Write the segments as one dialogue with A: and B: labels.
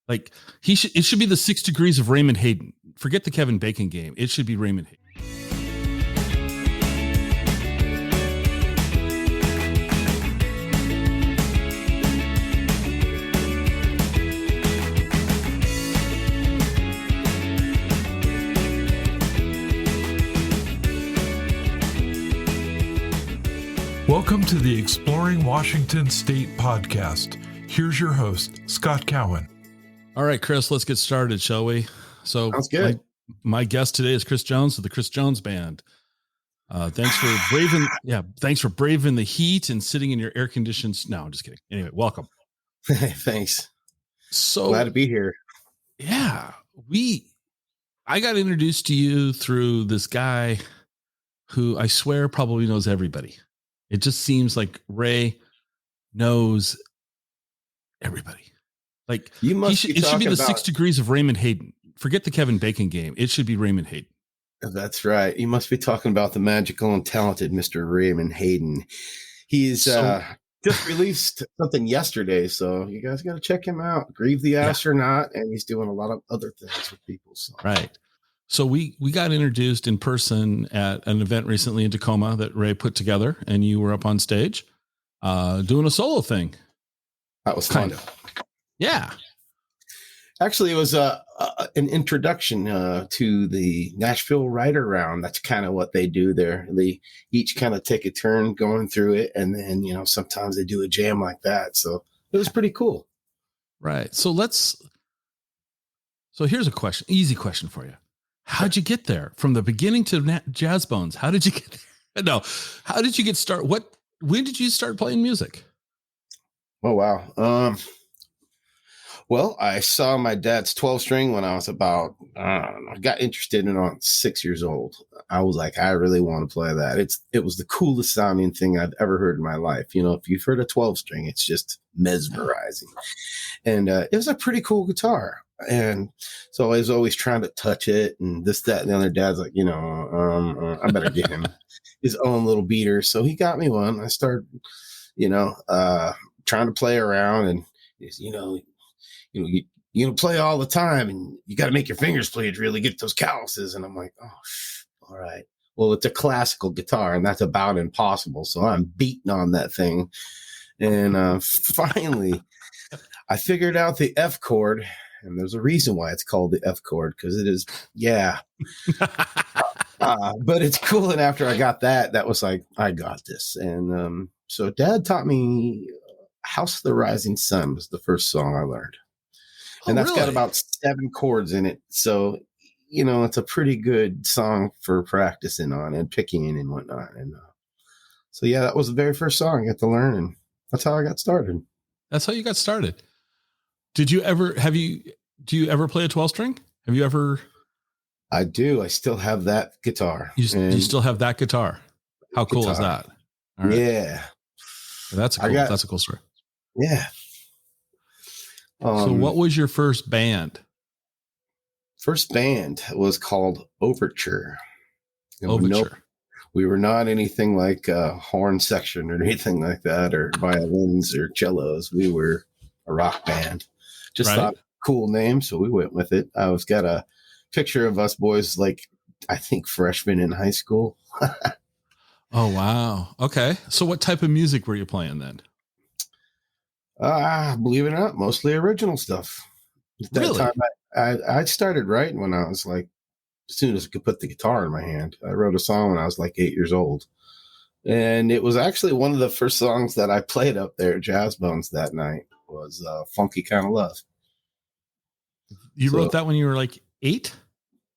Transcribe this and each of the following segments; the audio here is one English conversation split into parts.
A: Like it should be the 6 Degrees of Raymond Hayden. Forget the Kevin Bacon game. It should be Raymond Hayden.
B: Welcome to the Exploring Washington State podcast. Here's your host, Scott Cowan.
A: All right, Chris, let's get started, shall we? So
C: sounds good.
A: My guest today is Chris Jones of the Chris Jones Band. Thanks for braving the heat and sitting in your air conditioned. No, I'm just kidding. Anyway, welcome.
C: Thanks.
A: So
C: glad to be here.
A: Yeah, I got introduced to you through this guy who I swear probably knows everybody. It just seems like Ray knows everybody. Like
C: it
A: should be the 6 Degrees of Raymond Hayden. Forget the Kevin Bacon game. It should be Raymond Hayden.
C: That's right. You must be talking about the magical and talented Mr. Raymond Hayden. He's just released something yesterday, so you guys got to check him out. Grieve the Astronaut, and he's doing a lot of other things with people. So.
A: Right. So we got introduced in person at an event recently in Tacoma that Ray put together, and you were up on stage doing a solo thing.
C: That was fun.
A: Yeah.
C: Actually, it was an introduction to the Nashville Writer Round. That's kind of what they do there. They each kind of take a turn going through it, and then sometimes they do a jam like that. So it was pretty cool.
A: Right. So here's a question, easy question for you. How'd you get there from the beginning to Jazz Bones? How did you get there? No. How did you get started? When did you start playing music?
C: Oh, wow. Well, I saw my dad's 12-string when I was about, I got interested in it at 6 years old. I was like, I really want to play that. It was the coolest sounding thing I've ever heard in my life. If you've heard a 12-string, it's just mesmerizing. And it was a pretty cool guitar. And so I was always trying to touch it and this, that, and the other. Dad's like, I better get him his own little beater. So he got me one. I started, trying to play around, and you play all the time, and you got to make your fingers play to really get those calluses. And I'm like, oh, all right. Well, it's a classical guitar, and that's about impossible. So I'm beating on that thing. And finally, I figured out the F chord. And there's a reason why it's called the F chord, because it is, but it's cool. And after I got that was like, I got this. And so Dad taught me House of the Rising Sun was the first song I learned. And that's got about 7 chords in it. So, it's a pretty good song for practicing on and picking and whatnot. And so, that was the very first song I got to learn. And that's how I got started.
A: That's how you got started. Do you ever play a 12-string? Have you ever?
C: I do. I still have that guitar.
A: You still have that guitar. How cool is that?
C: All right. Yeah.
A: That's a cool story.
C: Yeah.
A: So what was your first band?
C: First band was called Overture.
A: Overture.
C: We were not anything like a horn section or anything like that, or violins or cellos. We were a rock band. Just thought cool name, so we went with it. I was got a picture of us boys, like I think freshmen in high school.
A: Oh wow! Okay, so what type of music were you playing then?
C: Believe it or not, mostly original stuff. At that time, I started writing when I was like, as soon as I could put the guitar in my hand. I wrote a song when I was like 8 years old, and it was actually one of the first songs that I played up there at Jazz Bones that night. Was Funky Kind of Love.
A: You wrote that when you were like 8?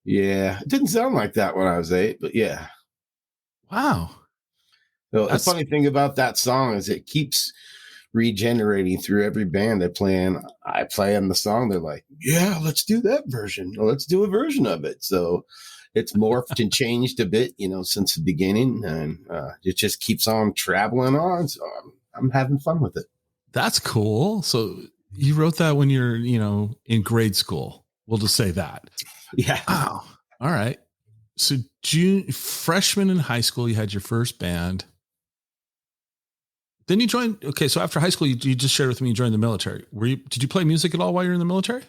C: Yeah. It didn't sound like that when I was 8, but yeah.
A: Wow.
C: So the funny thing about that song is it keeps regenerating through every band I play in. I play in the song. They're like, yeah, let's do that version. Or let's do a version of it. So it's morphed and changed a bit, since the beginning. And it just keeps on traveling on. So I'm having fun with it. That's
A: cool. So you wrote that when you're, in grade school. We'll just say that.
C: Yeah.
A: Wow. All right. So freshman in high school, you had your first band. Then you joined. Okay. So after high school, you just shared with me, you joined the military. Did you play music at all while you were in the military?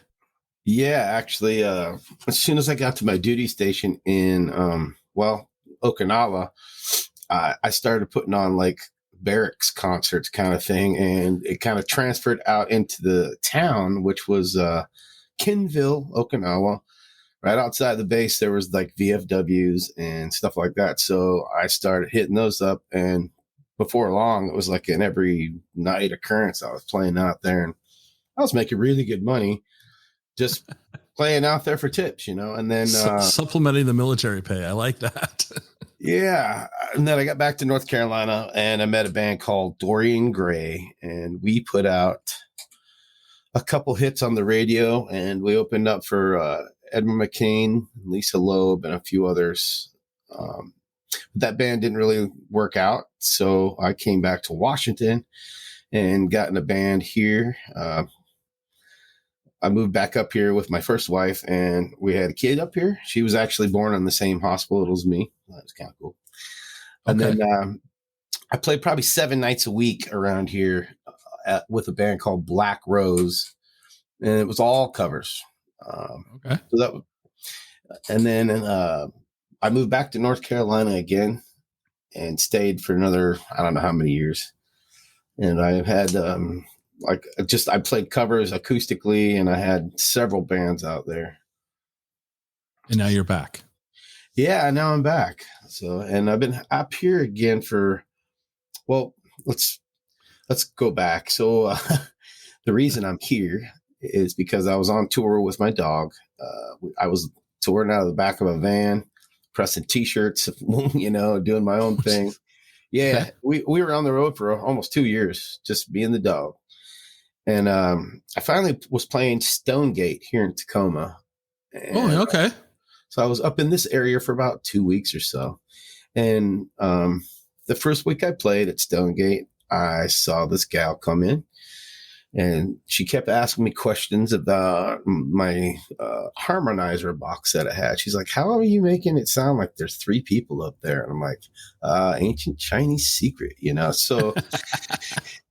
C: Yeah, actually, as soon as I got to my duty station in, Okinawa, I started putting on like barracks concerts kind of thing. And it kind of transferred out into the town, which was Kinville, Okinawa. Right outside the base, there was like VFWs and stuff like that. So I started hitting those up. And before long, it was like an every night occurrence. I was playing out there and I was making really good money just playing out there for tips, and then
A: Supplementing the military pay. I like that.
C: yeah, and then I got back to North Carolina and I met a band called Dorian Gray, and we put out a couple hits on the radio, and we opened up for Edmund McCain, Lisa Loeb, and a few others. That band didn't really work out, so I came back to Washington and got in a band here. I moved back up here with my first wife, and we had a kid up here. She was actually born in the same hospital as me. That was kind of cool. And then I played probably 7 nights a week around here with a band called Black Rose, and it was all covers. So that, and then I moved back to North Carolina again and stayed for another, I don't know how many years. And I had I played covers acoustically, and I had several bands out there.
A: And now you're back.
C: Yeah, now I'm back. So, and I've been up here again for, well, let's go back. So the reason I'm here is because I was on tour with my dog. I was touring out of the back of a van, pressing t-shirts, doing my own thing. Yeah, okay. We were on the road for almost 2 years, just being the dog. And I finally was playing Stonegate here in Tacoma. And,
A: okay.
C: So I was up in this area for about 2 weeks or so. And the first week I played at Stonegate, I saw this gal come in, and she kept asking me questions about my harmonizer box that I had. She's like, how are you making it sound like there's 3 people up there? And I'm like, ancient Chinese secret, So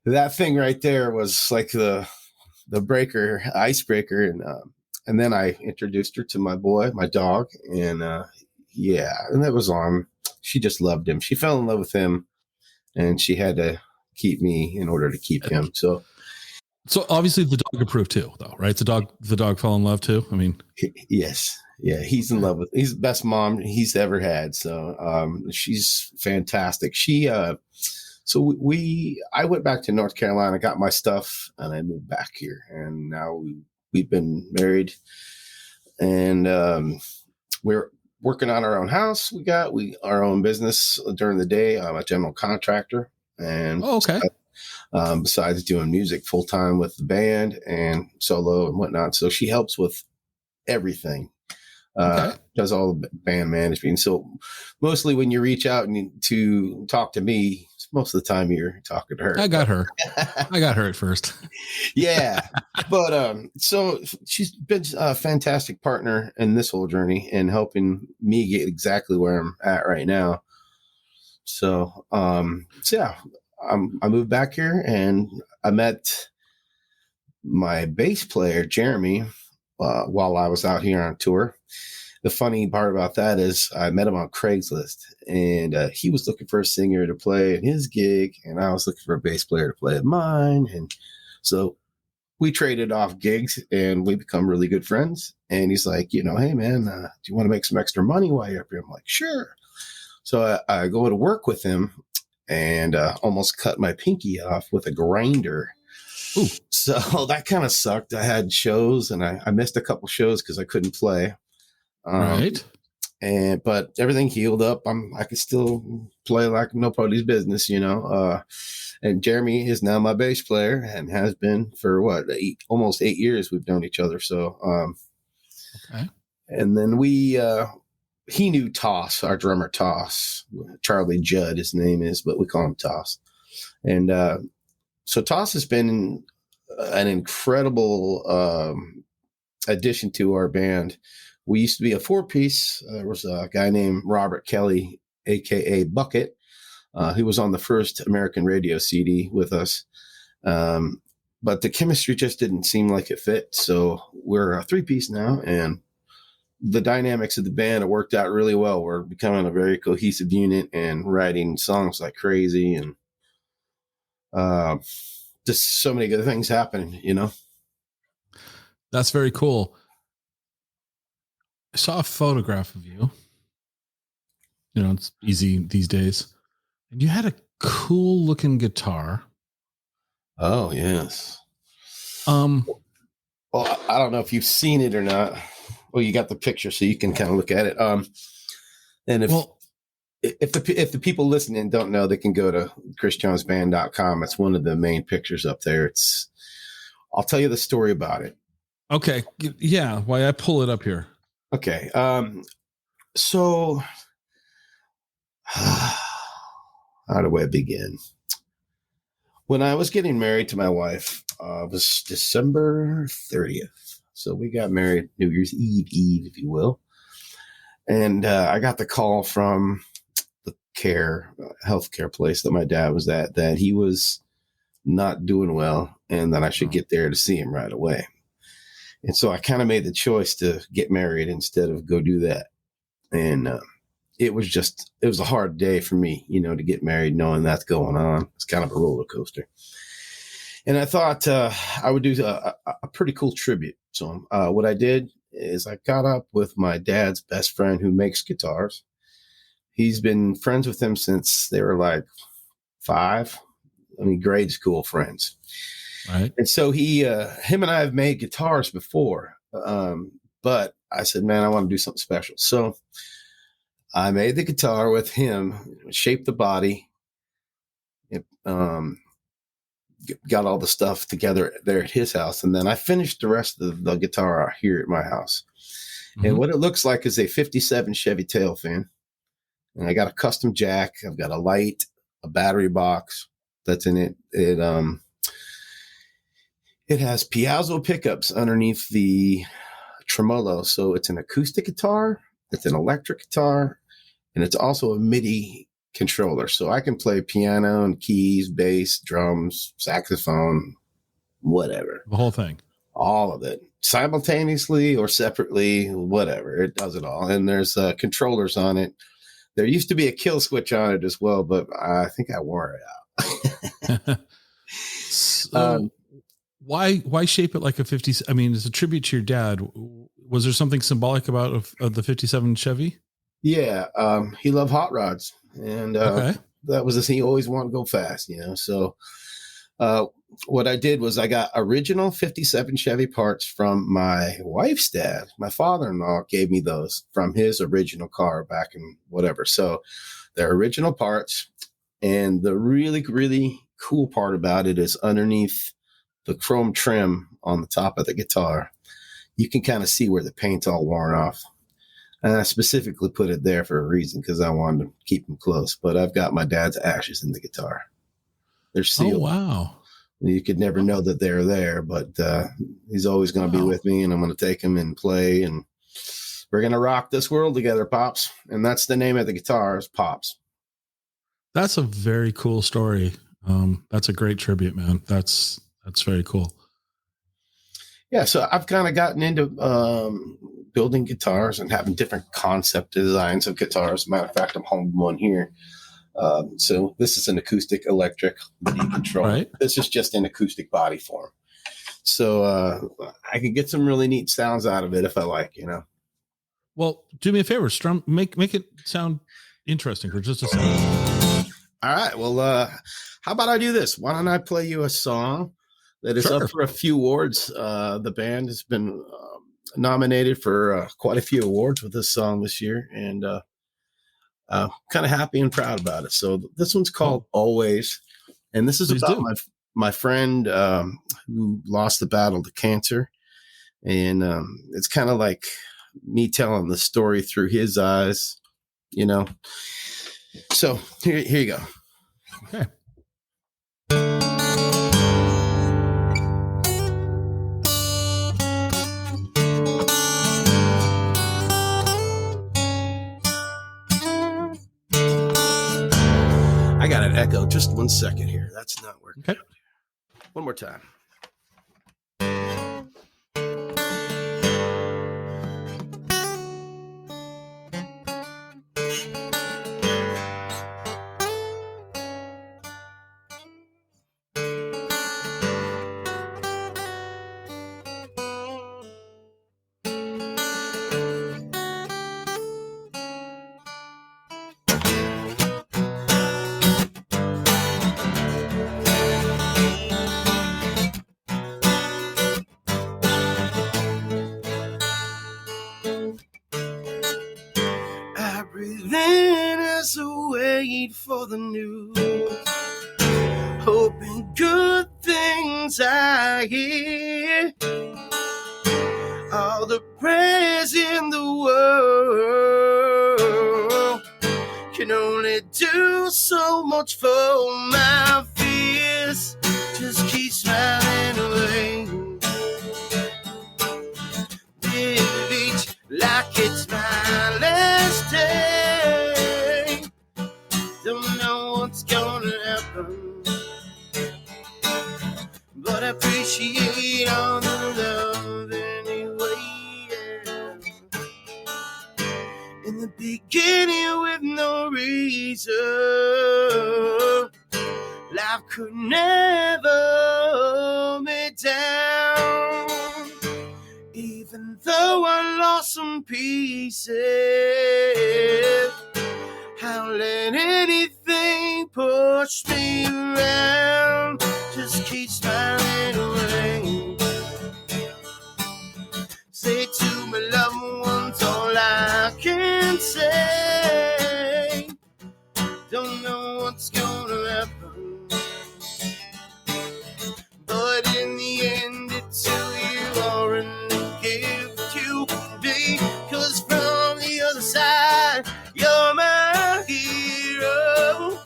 C: that thing right there was like the icebreaker. And then I introduced her to my boy, my dog. And and that was on. She just loved him. She fell in love with him, and she had to keep me in order to keep him. So
A: obviously the dog approved too, though, right? The dog fell in love too. I mean,
C: yes. Yeah. He's in love with, he's the best mom he's ever had. So she's fantastic. I went back to North Carolina, got my stuff, and I moved back here. And now we've been married, and we're working on our own house. We got our own business during the day. I'm a general contractor, and besides doing music full time with the band and solo and whatnot. So she helps with everything. Does all the band management. So mostly when you reach out to talk to me, most of the time you're talking to her.
A: I got her at first.
C: Yeah. But so she's been a fantastic partner in this whole journey and helping me get exactly where I'm at right now. So yeah, I moved back here, and I met my bass player, Jeremy, while I was out here on tour. The funny part about that is I met him on Craigslist, and he was looking for a singer to play at his gig, and I was looking for a bass player to play at mine. And so we traded off gigs, and we become really good friends. And he's like, hey, man, do you want to make some extra money while you're up here? I'm like, sure. So I go to work with him, and almost cut my pinky off with a grinder. Ooh. So that kind of sucked. I had shows, and I missed a couple shows because I couldn't play.
A: Right.
C: But everything healed up. I could still play like nobody's business, and Jeremy is now my bass player and has been for almost 8 years. We've known each other. So, and then he knew Toss, our drummer Toss, Charlie Judd, his name is, but we call him Toss. And so Toss has been an incredible addition to our band. We used to be a 4-piece. There was a guy named Robert Kelly, a.k.a. Bucket. He was on the first American radio CD with us. but the chemistry just didn't seem like it fit. So we're a 3-piece now, and the dynamics of the band have worked out really well. We're becoming a very cohesive unit and writing songs like crazy, and just so many good things happening, you know?
A: That's very cool. I saw a photograph of you. You know, it's easy these days. And you had a cool looking guitar.
C: Oh, yes.
A: Well,
C: I don't know if you've seen it or not. Well, you got the picture, so you can kind of look at it. And if the people listening don't know, they can go to chrisjonesband.com. It's one of the main pictures up there. I'll tell you the story about it.
A: Okay. Yeah. Why I pull it up here.
C: Okay. So how do I begin? When I was getting married to my wife, it was December 30th. So we got married New Year's Eve, if you will. And I got the call from the healthcare place that my dad was at, that he was not doing well and that I should get there to see him right away. And so I kind of made the choice to get married instead of go do that. And it was a hard day for me, you know, to get married, knowing that's going on. It's kind of a roller coaster. And I thought I would do a pretty cool tribute. So what I did is I got up with my dad's best friend who makes guitars. He's been friends with him since they were like 5. I mean, grade school friends.
A: Right.
C: And so him and I have made guitars before. But I said, man, I want to do something special. So I made the guitar with him, shaped the body, got all the stuff together there at his house. And then I finished the rest of the guitar here at my house. Mm-hmm. And what it looks like is a 57 Chevy tail fin. And I got a custom jack. I've got a light, a battery box that's in it. It has piezo pickups underneath the tremolo. So it's an acoustic guitar, it's an electric guitar, and it's also a MIDI controller. So I can play piano and keys, bass, drums, saxophone, whatever.
A: The whole thing.
C: All of it. Simultaneously or separately, whatever. It does it all. And there's controllers on it. There used to be a kill switch on it as well, but I think I wore it out.
A: So, why shape it like a 50? I mean, it's a tribute to your dad. Was there something symbolic about of the 57 Chevy?
C: Yeah. He loved hot rods, and that was the thing. He always wanted to go fast, you know? So, what I did was I got original 57 Chevy parts from my wife's dad. My father-in-law gave me those from his original car back in whatever. So they're original parts. And the really, really cool part about it is underneath the chrome trim on the top of the guitar, you can kind of see where the paint's all worn off. And I specifically put it there for a reason, because I wanted to keep them close. But I've got my dad's ashes in the guitar. They're sealed.
A: Oh, wow.
C: You could never know that they're there, but he's always going to be with me, and I'm going to take him and play, and we're going to rock this world together, Pops. And that's the name of the guitar, is Pops.
A: That's a very cool story. That's a great tribute, man. That's very cool.
C: Yeah, so I've kind of gotten into building guitars and having different concept designs of guitars. Matter of fact, I'm holding one here. So this is an acoustic electric MIDI controller. Right. This is just in acoustic body form. So I can get some really neat sounds out of it if I like, you know.
A: Well, do me a favor, strum, make it sound interesting for just a second.
C: All right. Well, how about I do this? Why don't I play you a song that is up for a few awards? The band has been nominated for quite a few awards with this song this year, and kind of happy and proud about it. So this one's called Always. And this is about my friend who lost the battle to cancer. And it's kind of like me telling the story through his eyes, you know. So here you go.
A: Okay.
C: I got an echo. Just 1 second here. That's not working.
A: Okay.
C: One more time. for the news, hoping good things I hear. All the prayers in the world can only do so much for my fears. Just keep smiling away. Live each like it's my last day. Don't know what's gonna happen, but I appreciate all the love anyway. In the beginning, with no reason, life could never hold me down. Even though I lost some pieces, I'll let anything push me around. Just keep smiling away. Say to my loved ones all I can say. Don't know what's gonna happen, but in the end it's who you are and the gift you be. 'Cause from the other side, you're my hero.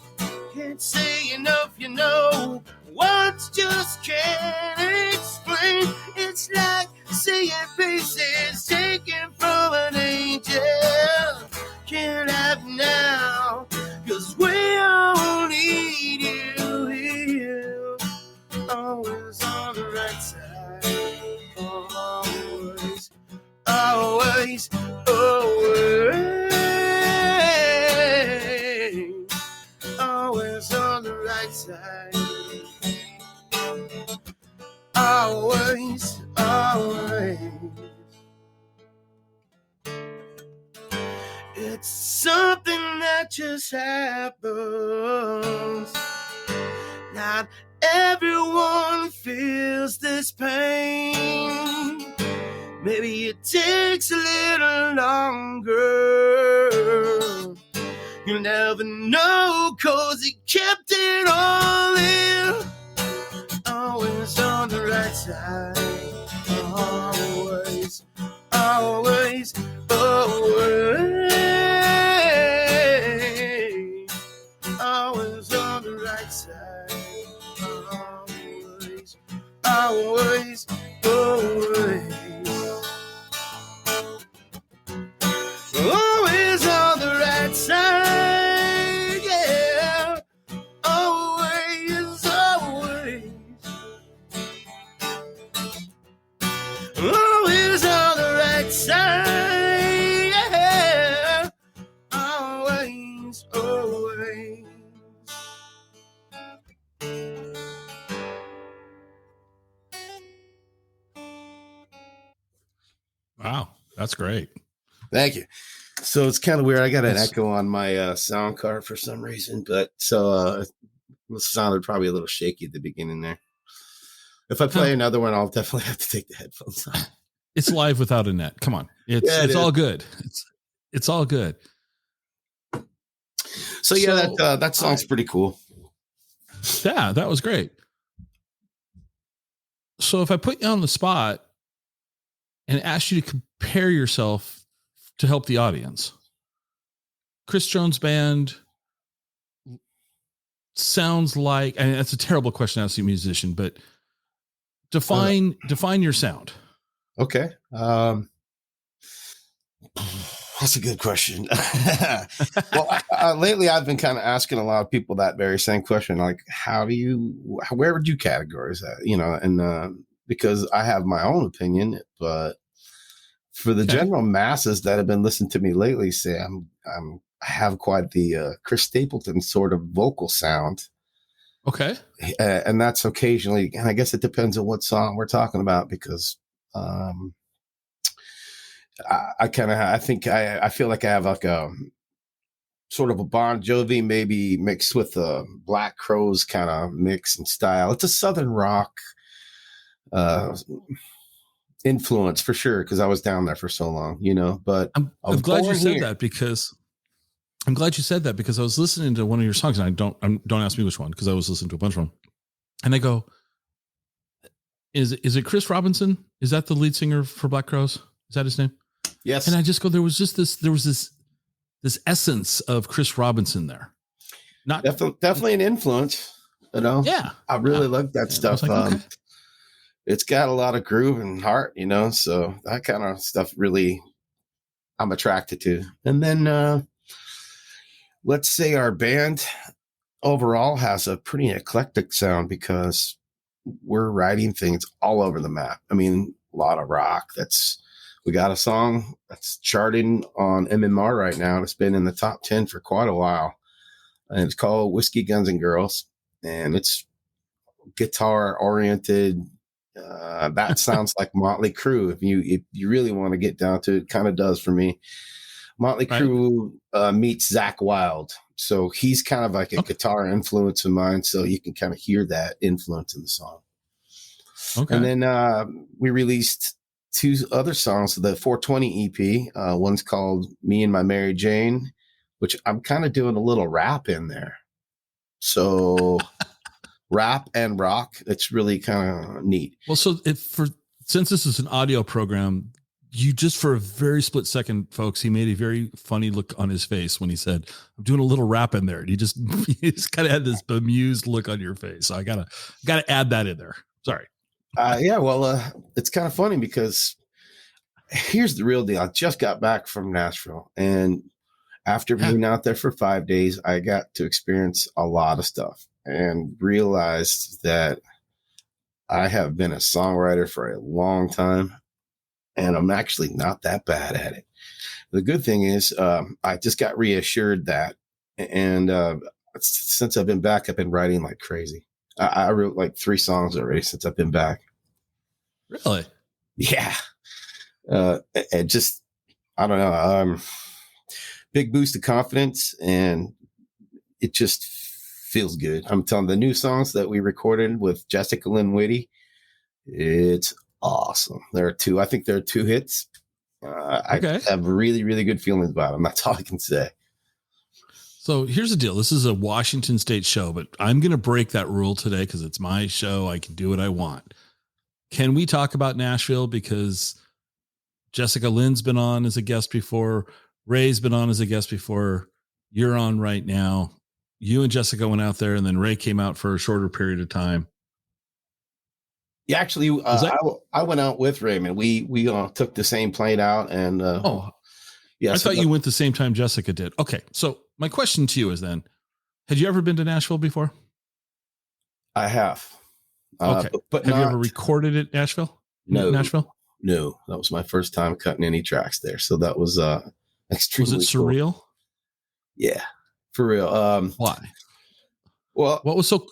C: Can't say enough, you know. Words just can't explain. It's like seeing pieces taken from an angel. Can't have now, 'cause we all need you here. Always on the right side. Always, always, always. Always on the right side. Always, always. It's something that just happens. Not everyone feels this pain. Maybe it takes a little longer. You'll never know, 'cause he kept it all in. Always on the right side. Always, always, always. Always on the right side. Always, always, always. Always on the right side, yeah. Always, always. Always on the right side, yeah. Always, always.
A: Wow, that's great.
C: Thank you. So it's kind of weird. I got an echo on my sound card for some reason, but so it sounded probably a little shaky at the beginning there. If I play another one, I'll definitely have to take the headphones off.
A: It's live without a net. Come on. It's all good. It's all good.
C: So yeah, that song's pretty cool.
A: Yeah, that was great. So if I put you on the spot and ask you to compare yourself to help the audience, Chris Jones Band sounds like, and that's a terrible question to ask a musician, but define your sound.
C: Okay. That's a good question. Well, lately I've been kind of asking a lot of people that very same question, like, where would you categorize that? You know, and because I have my own opinion, but for the general masses that have been listening to me lately, say I have quite the Chris Stapleton sort of vocal sound.
A: Okay.
C: And that's occasionally, and I guess it depends on what song we're talking about, because I feel like I have like a sort of a Bon Jovi, maybe mixed with a Black Crowes kind of mix and style. It's a Southern rock influence for sure, because I was down there for so long, you know. But
A: I'm glad you said that, because I'm glad you said that because I was listening to one of your songs, and don't ask me which one because I was listening to a bunch of them, and I go, is it Chris Robinson? Is that the lead singer for Black Crowes? Is that his name?
C: Yes.
A: And I just go, there was this essence of Chris Robinson there. Not
C: definitely an influence, you know?
A: Yeah.
C: I really like that stuff.
A: Like, okay.
C: It's got a lot of groove and heart, you know? So that kind of stuff really I'm attracted to. And then, let's say our band overall has a pretty eclectic sound because we're writing things all over the map. I mean, a lot of rock. We got a song that's charting on MMR right now. It's been in the top 10 for quite a while. And it's called Whiskey, Guns, and Girls. And it's guitar oriented. That sounds like Motley Crue. If you really want to get down to it, kind of does for me. Motley Crue meets Zakk Wylde. So he's kind of like a guitar influence of mine. So you can kind of hear that influence in the song. Okay. And then we released 2 other songs, the 420 EP. One's called Me and My Mary Jane, which I'm kind of doing a little rap in there. So rap and rock, it's really kind of neat.
A: Well, so since this is an audio program, you just for a very split second, folks, he made a very funny look on his face when he said, I'm doing a little rap in there. And he just kind of had this bemused look on your face. So I gotta add that in there. Sorry.
C: Yeah, well, it's kind of funny because here's the real deal. I just got back from Nashville, and after being out there for 5 days, I got to experience a lot of stuff and realized that I have been a songwriter for a long time, and I'm actually not that bad at it. The good thing is I just got reassured that, and since I've been back, I've been writing like crazy. I wrote like 3 songs already since I've been back.
A: Really?
C: Yeah. And just, I don't know, big boost of confidence, and it just feels good. I'm telling the new songs that we recorded with Jessica Lynne Witty, it's awesome. I think there are 2 hits. I have really, really good feelings about them. That's all I can say.
A: So here's the deal. This is a Washington State show, but I'm going to break that rule today because it's my show. I can do what I want. Can we talk about Nashville? Because Jessica Lynne's been on as a guest before. Ray's been on as a guest before. You're on right now. You and Jessica went out there, and then Ray came out for a shorter period of time.
C: Yeah, actually, I went out with Raymond. We took the same plane out, and
A: yeah. I thought you went the same time Jessica did. Okay, so my question to you is then, had you ever been to Nashville before?
C: I have.
A: Okay, but have you ever recorded at Nashville?
C: No,
A: Nashville.
C: No, that was my first time cutting any tracks there. So that was extremely.
A: Was it surreal?
C: Cool. Yeah, for real.
A: Why?
C: Well,
A: what was so?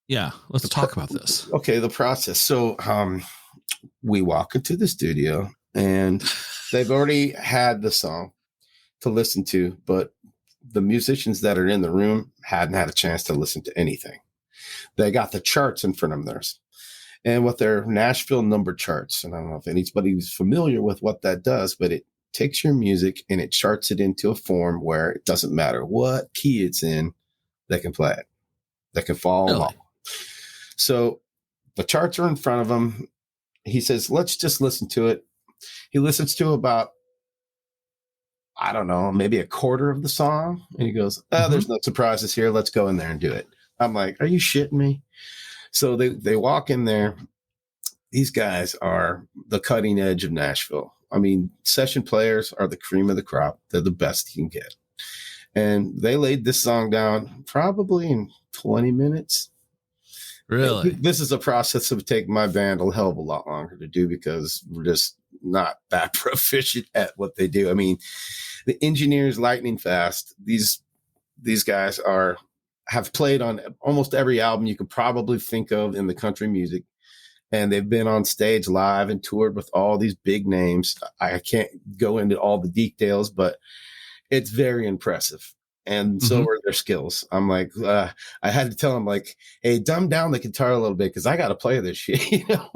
A: Yeah, let's talk about this.
C: Okay, the process. So we walk into the studio, and they've already had the song to listen to, but the musicians that are in the room hadn't had a chance to listen to anything. They got the charts in front of theirs, and with their Nashville number charts, and I don't know if anybody's familiar with what that does, but it takes your music and it charts it into a form where it doesn't matter what key it's in, they can play it. They can follow along. So the charts are in front of him. He says, let's just listen to it. He listens to about, I don't know, maybe a quarter of the song. And he goes, there's no surprises here. Let's go in there and do it. I'm like, are you shitting me? So they walk in there. These guys are the cutting edge of Nashville. I mean, session players are the cream of the crop. They're the best you can get. And they laid this song down probably in 20 minutes.
A: Really?
C: This is a process that would take my band a hell of a lot longer to do because we're just not that proficient at what they do. I mean, the engineers lightning fast. These guys have played on almost every album you could probably think of in the country music. And they've been on stage live and toured with all these big names. I can't go into all the details, but it's very impressive. And so are their skills. I'm like, I had to tell them, like, hey, dumb down the guitar a little bit because I got to play this shit, you know?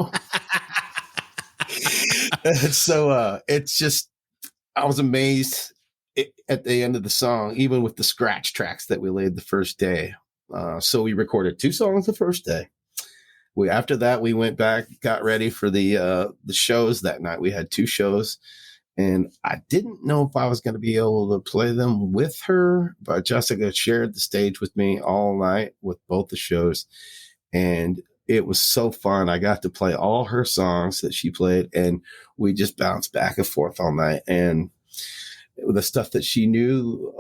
C: So it's just, I was amazed. at the end of the song, even with the scratch tracks that we laid the first day. So we recorded 2 songs the first day. After that, we went back, got ready for the shows that night. We had 2 shows, and I didn't know if I was going to be able to play them with her, but Jessica shared the stage with me all night with both the shows, and it was so fun. I got to play all her songs that she played, and we just bounced back and forth all night. And the stuff that she knew,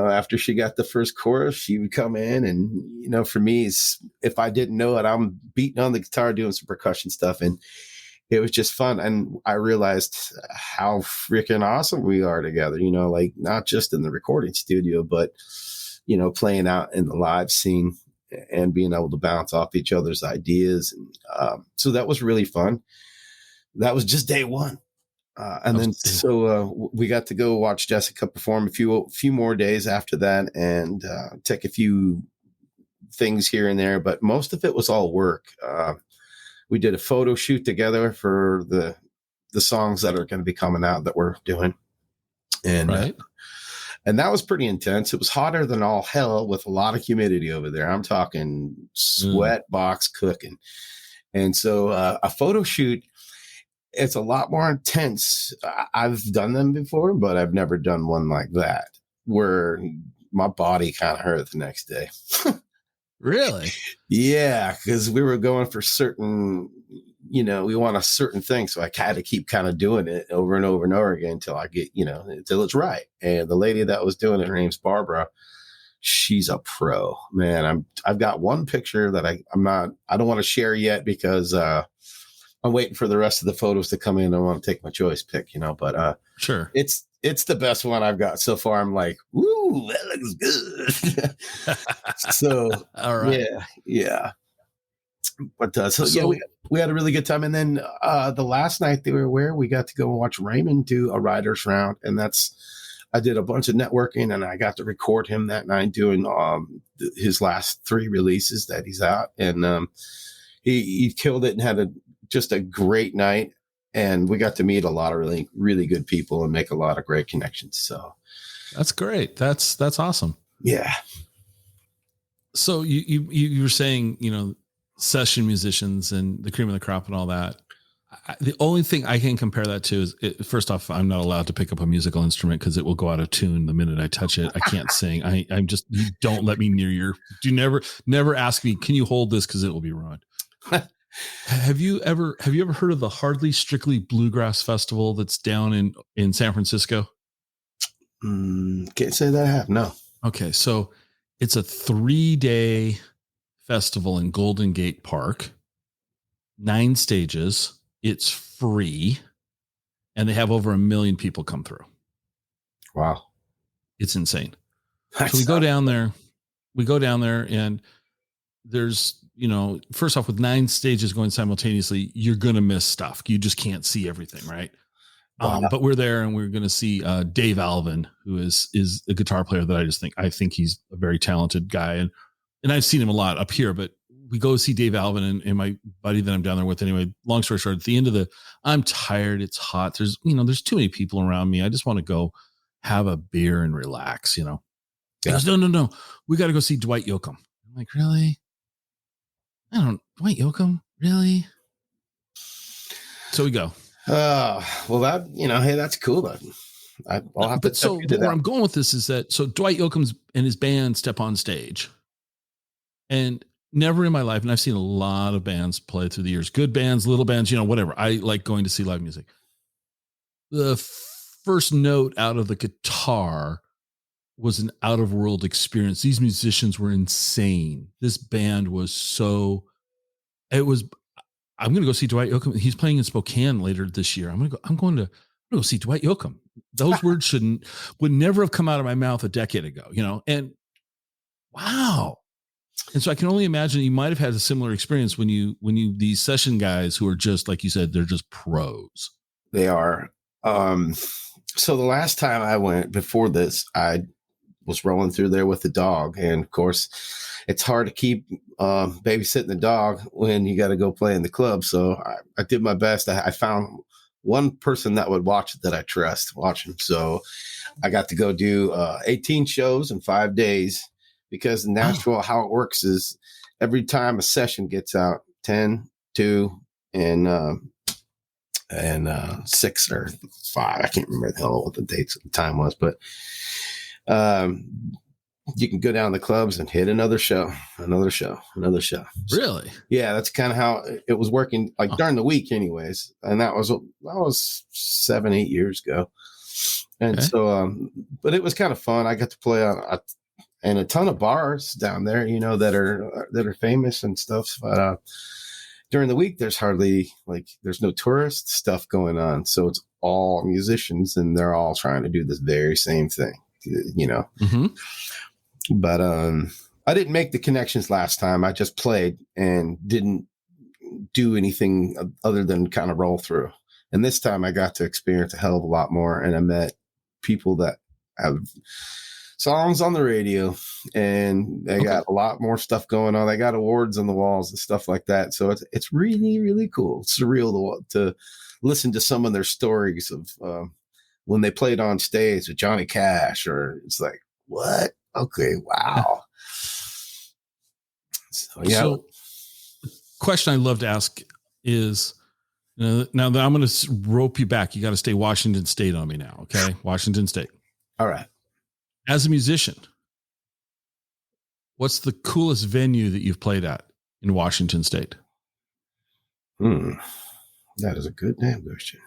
C: after she got the first chorus, she would come in and, for me, if I didn't know it, I'm beating on the guitar, doing some percussion stuff. And it was just fun. And I realized how freaking awesome we are together, like not just in the recording studio, but, playing out in the live scene and being able to bounce off each other's ideas. And so that was really fun. That was just day one. And then we got to go watch Jessica perform a few more days after that, and take a few things here and there, but most of it was all work. We did a photo shoot together for the songs that are going to be coming out that we're doing, and
A: right.
C: And that was pretty intense. It was hotter than all hell with a lot of humidity over there. I'm talking sweat box cooking, and so a photo shoot. It's a lot more intense. I've done them before, but I've never done one like that where my body kind of hurt the next day.
A: Really?
C: Yeah, because we were going for certain, we want a certain thing. So I had to keep kind of doing it over and over and over again until I get, until it's right. And the lady that was doing it, her name's Barbara. She's a pro, man. I've got one picture that I don't want to share yet because, I'm waiting for the rest of the photos to come in. I want to take my choice pick, but
A: sure.
C: It's the best one I've got so far. I'm like, ooh, that looks good. So,
A: all right.
C: Yeah. But we had a really good time. And then the last night they were where we got to go and watch Raymond do a writer's round. And I did a bunch of networking, and I got to record him that night doing his last 3 releases that he's out. And he killed it and had just a great night, and we got to meet a lot of really, really good people and make a lot of great connections. So
A: that's great. That's awesome.
C: Yeah.
A: So you were saying, session musicians and the cream of the crop and all that. The only thing I can compare that to is, first off, I'm not allowed to pick up a musical instrument because it will go out of tune the minute I touch it. I can't sing. I'm just, you don't let me near never ask me, can you hold this? Cause it will be ruined. Have you ever heard of the Hardly Strictly Bluegrass Festival that's down in San Francisco?
C: Can't say that I have. No.
A: Okay. So it's a 3-day festival in Golden Gate Park, 9 stages. It's free, and they have over 1 million people come through.
C: Wow.
A: It's insane. So we go down there and there's, first off, with 9 stages going simultaneously, you're going to miss stuff. You just can't see everything. Right. Wow. But we're there, and we're going to see Dave Alvin, who is a guitar player that I think he's a very talented guy. And I've seen him a lot up here, but we go see Dave Alvin and my buddy that I'm down there with. Anyway, long story short, at the end of I'm tired. It's hot. There's too many people around me. I just want to go have a beer and relax, He goes, no. We got to go see Dwight Yoakam. I'm like, really? Dwight Yoakam, really? So we go.
C: Well, that, hey, that's cool. I'll have to.
A: So where I'm going with this is that, so Dwight Yoakam's and his band step on stage, and never in my life, and I've seen a lot of bands play through the years, good bands, little bands, whatever. I like going to see live music. The first note out of the guitar was an out of world experience. These musicians were insane. This band was I'm going to go see Dwight Yoakam. He's playing in Spokane later this year. I'm going to go see Dwight Yoakam. Those words would never have come out of my mouth a decade ago, and wow. And so I can only imagine you might've had a similar experience when these session guys who are just, like you said, they're just pros.
C: They are. So the last time I went before this, I was rolling through there with the dog. And of course it's hard to keep babysitting the dog when you got to go play in the club. So I did my best. I found one person that would watch it that I trust watching. So I got to go do 18 shows in 5 days, because in Nashville, how it works is every time a session gets out, 10, 2, and 6 or 5. I can't remember the hell what the dates at the time was, but you can go down the clubs and hit another show. So,
A: Really?
C: yeah, that's kind of how it was working, like during the week anyways. And that was 7-8 years ago. And so, but it was kind of fun. I got to play on and a ton of bars down there, that are famous and stuff. But during the week, there's no tourist stuff going on. So it's all musicians, and they're all trying to do this very same thing,
A: Mm-hmm.
C: But I didn't make the connections last time. I just played and didn't do anything other than kind of roll through. And this time I got to experience a hell of a lot more. And I met people that have songs on the radio, and they got a lot more stuff going on. They got awards on the walls and stuff like that. So it's really, really cool. It's surreal to listen to some of their stories of when they played on stage with Johnny Cash, or it's like, what? Okay. Wow. So, yeah.
A: So, question I love to ask is, now that I'm going to rope you back, you got to stay Washington State on me now. Okay. Washington State.
C: All right.
A: As a musician, what's the coolest venue that you've played at in Washington State?
C: That is a good damn question.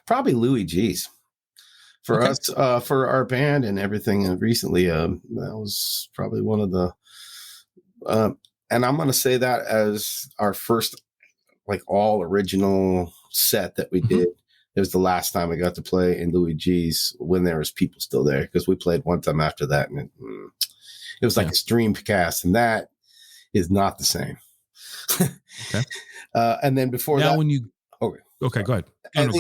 C: Probably Louis G's. For us, for our band and everything recently, that was probably one of the, and I'm going to say that as our first, like, all original set that we did. It was the last time I got to play in Louis G's when there was people still there, because we played one time after that, and it was like a stream cast, and that is not the same.
A: Okay.
C: And then before that,
A: when you okay, go ahead.
C: And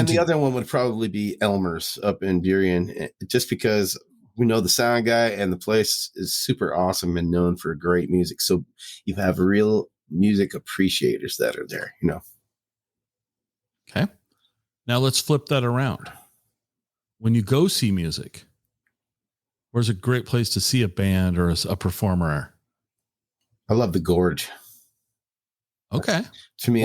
C: the other one would probably be Elmer's up in Burien, just because we know the sound guy, and the place is super awesome and known for great music. So you have real music appreciators that are there,
A: Okay. Now let's flip that around. When you go see music, where's a great place to see a band or a performer?
C: I love the Gorge.
A: Okay.
C: To me,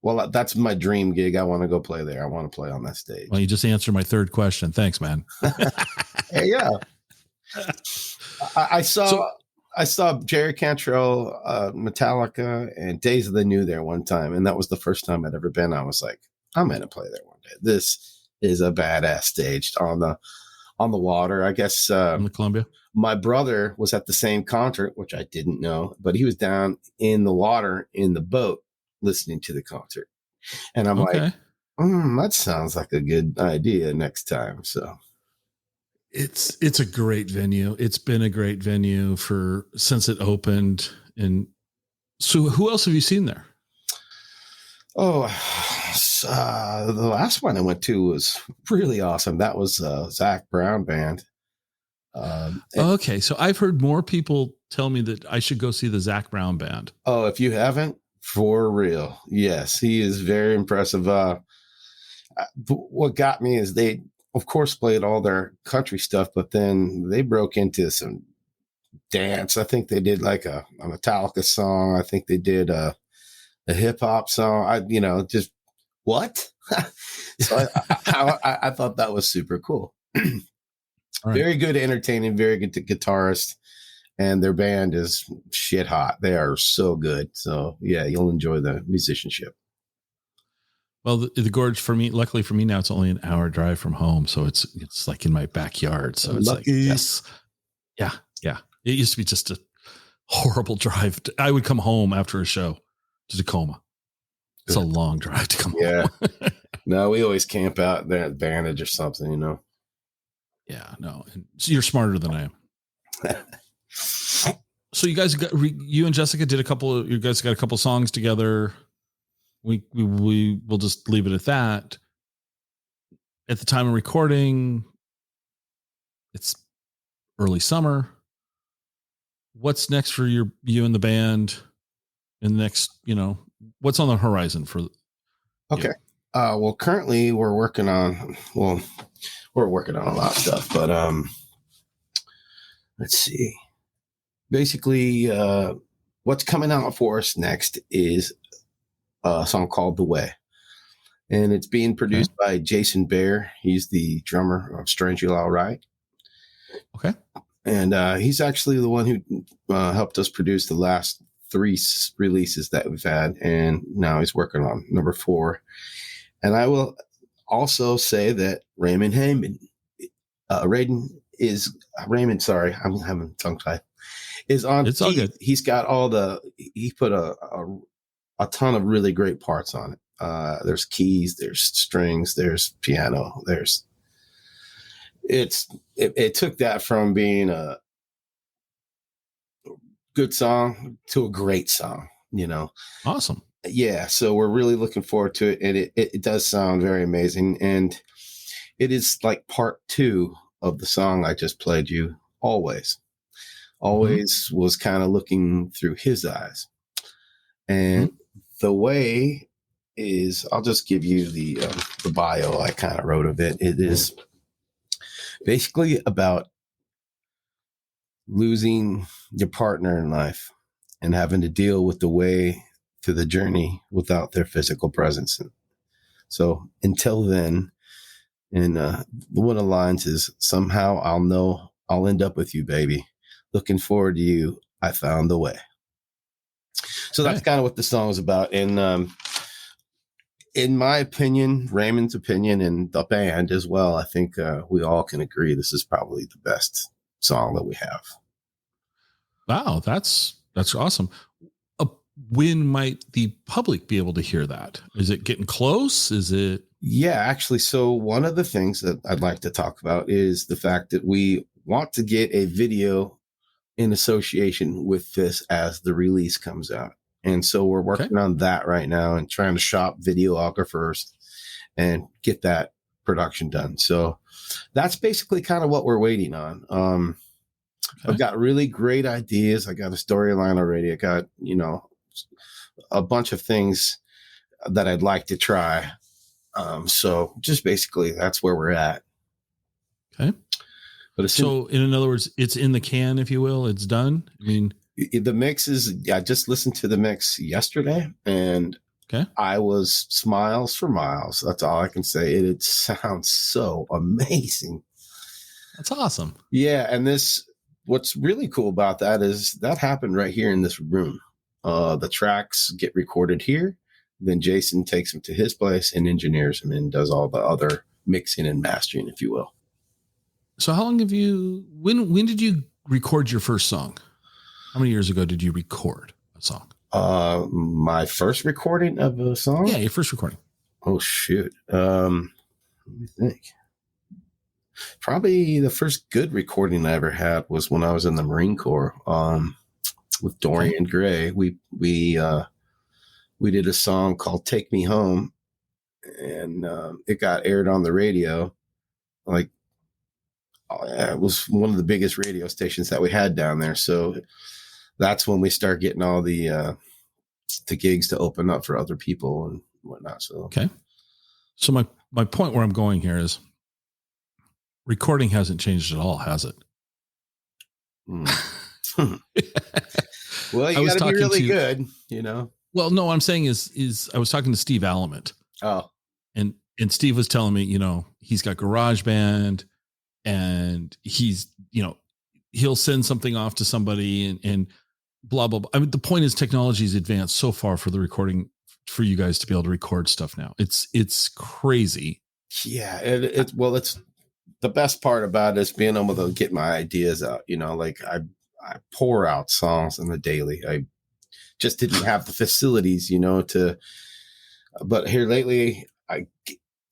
C: well, that's my dream gig. I want to go play there. I want to play on that stage.
A: Well, you just answered my third question. Thanks, man.
C: Yeah. I saw Jerry Cantrell, Metallica, and Days of the New there one time, and that was the first time I'd ever been. I was like, I'm going to play there one day. This is a badass stage on the water. I guess
A: on the Columbia.
C: My brother was at the same concert, which I didn't know, but he was down in the water in the boat listening to the concert, and I'm like, that sounds like a good idea next time. So.
A: It's a great venue. It's been a great venue since it opened. And so who else have you seen there?
C: Oh, the last one I went to was really awesome. That was Zach Brown Band.
A: Okay. So I've heard more people tell me that I should go see the Zach Brown Band.
C: Oh, if you haven't, for real. Yes. He is very impressive. What got me is they, of course, played all their country stuff, but then they broke into some dance. I think they did like a Metallica song. I think they did a hip hop song. Just what? So I thought that was super cool. Right. Very good, entertaining, very good guitarist, and their band is shit hot. They are so good. So yeah, you'll enjoy the musicianship.
A: Well, the Gorge, for me, luckily for me now, it's only an hour drive from home. So it's like in my backyard. So it's
C: lucky.
A: Like, yes. Yeah. Yeah. It used to be just a horrible drive. I would come home after a show to Tacoma. It's a long drive to come home.
C: No, we always camp out there at Vantage or something,
A: Yeah, no. And so you're smarter than I am. So you and Jessica you guys got a couple songs together. We will just leave it at that. At the time of recording, it's early summer. What's next for you and the band in the next, what's on the horizon for?
C: Okay. Well, currently we're working on a lot of stuff, but let's see. Basically, what's coming out for us next is a song called "The Way," and it's being produced by Jason Bear. He's the drummer of Strangely All Right.
A: Okay.
C: And he's actually the one who helped us produce the last 3 releases that we've had, and now he's working on number 4. And I will also say that Raymond, sorry, I'm having tongue tie, is on.
A: It's all good.
C: He's got he put a ton of really great parts on it. There's keys, there's strings, there's piano, it took that from being a good song to a great song,
A: Awesome.
C: Yeah, so we're really looking forward to it, and it does sound very amazing, and it is like part 2 of the song I just played you, Always was kind of looking through his eyes, and The Way is, I'll just give you the bio I kind of wrote of it. It is basically about losing your partner in life and having to deal with the way to the journey without their physical presence. So until then, and one of the lines is, somehow I'll know I'll end up with you, baby. Looking forward to you. I found the way. So that's kind of what the song is about. And in my opinion, Raymond's opinion, and the band as well, I think we all can agree this is probably the best song that we have.
A: Wow, that's awesome. When might the public be able to hear that? Is it getting close? Is it?
C: Yeah, actually. So one of the things that I'd like to talk about is the fact that we want to get a video in association with this as the release comes out. And so we're working on that right now and trying to shop videographers and get that production done. So that's basically kind of what we're waiting on. I've got really great ideas. I got a storyline already. I got, a bunch of things that I'd like to try. So just basically that's where we're at.
A: Okay. But so in other words, it's in the can, if you will, it's done. I mean,
C: the mix is, I just listened to the mix yesterday, and I was smiles for miles. That's all I can say. It sounds so amazing.
A: That's awesome.
C: Yeah. And what's really cool about that is that happened right here in this room. The tracks get recorded here. Then Jason takes them to his place and engineers them and does all the other mixing and mastering, if you will.
A: So how long when did you record your first song? How many years ago did you record a song?
C: My first recording of a song?
A: Yeah, your first recording.
C: Oh, shoot. Let me think. Probably the first good recording I ever had was when I was in the Marine Corps, with Dorian Gray. We did a song called Take Me Home, and it got aired on the radio. It was one of the biggest radio stations that we had down there. So that's when we start getting all the gigs to open up for other people and whatnot. So
A: So my point where I'm going here is recording hasn't changed at all, has it?
C: Well, you got to be really good,
A: Well, no, what I'm saying is I was talking to Steve Alamant.
C: Oh,
A: and Steve was telling me, he's got GarageBand, and he's, he'll send something off to somebody and blah, blah, blah. I mean, the point is technology has advanced so far for the recording, for you guys to be able to record stuff now. It's crazy.
C: Yeah. It's the best part about it is being able to get my ideas out, I pour out songs on the daily. I just didn't have the facilities, but here lately,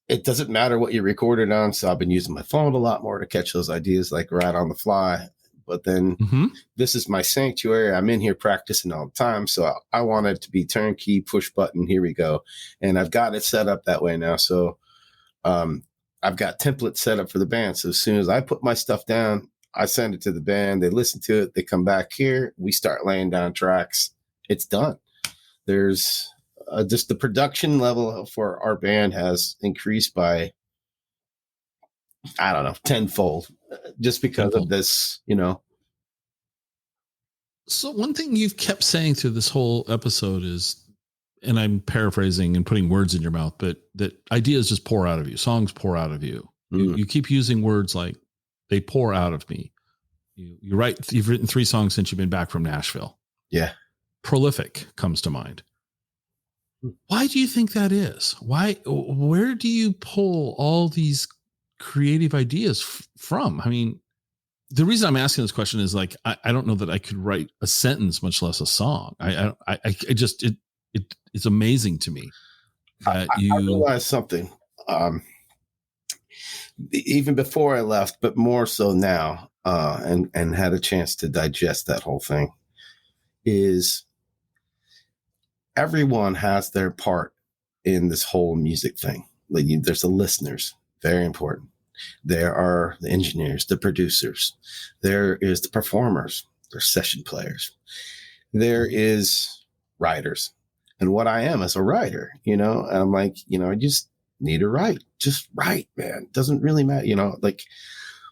C: it doesn't matter what you recorded on. So I've been using my phone a lot more to catch those ideas, like right on the fly. But then this is my sanctuary. I'm in here practicing all the time. So I want it to be turnkey, push button. Here we go. And I've got it set up that way now. So I've got templates set up for the band. So as soon as I put my stuff down, I send it to the band. They listen to it. They come back here. We start laying down tracks. It's done. There's just the production level for our band has increased by, I don't know, tenfold, just because of this,
A: So one thing you've kept saying through this whole episode is, and I'm paraphrasing and putting words in your mouth, but that ideas just pour out of you. Songs pour out of you. You keep using words like they pour out of me. You've written 3 songs since you've been back from Nashville.
C: Yeah.
A: Prolific comes to mind. Why do you think that is? Where do you pull all these creative ideas from? I mean, the reason I'm asking this question is like, I don't know that I could write a sentence, much less a song. It's amazing to me that
C: I realized something, even before I left, but more so now, and had a chance to digest that whole thing, is everyone has their part in this whole music thing. Like there's the listeners, very important. There are the engineers, the producers. There is the performers, there's session players. There is writers. And what I am as a writer, and I'm like, I just need to write. Just write, man. Doesn't really matter. Like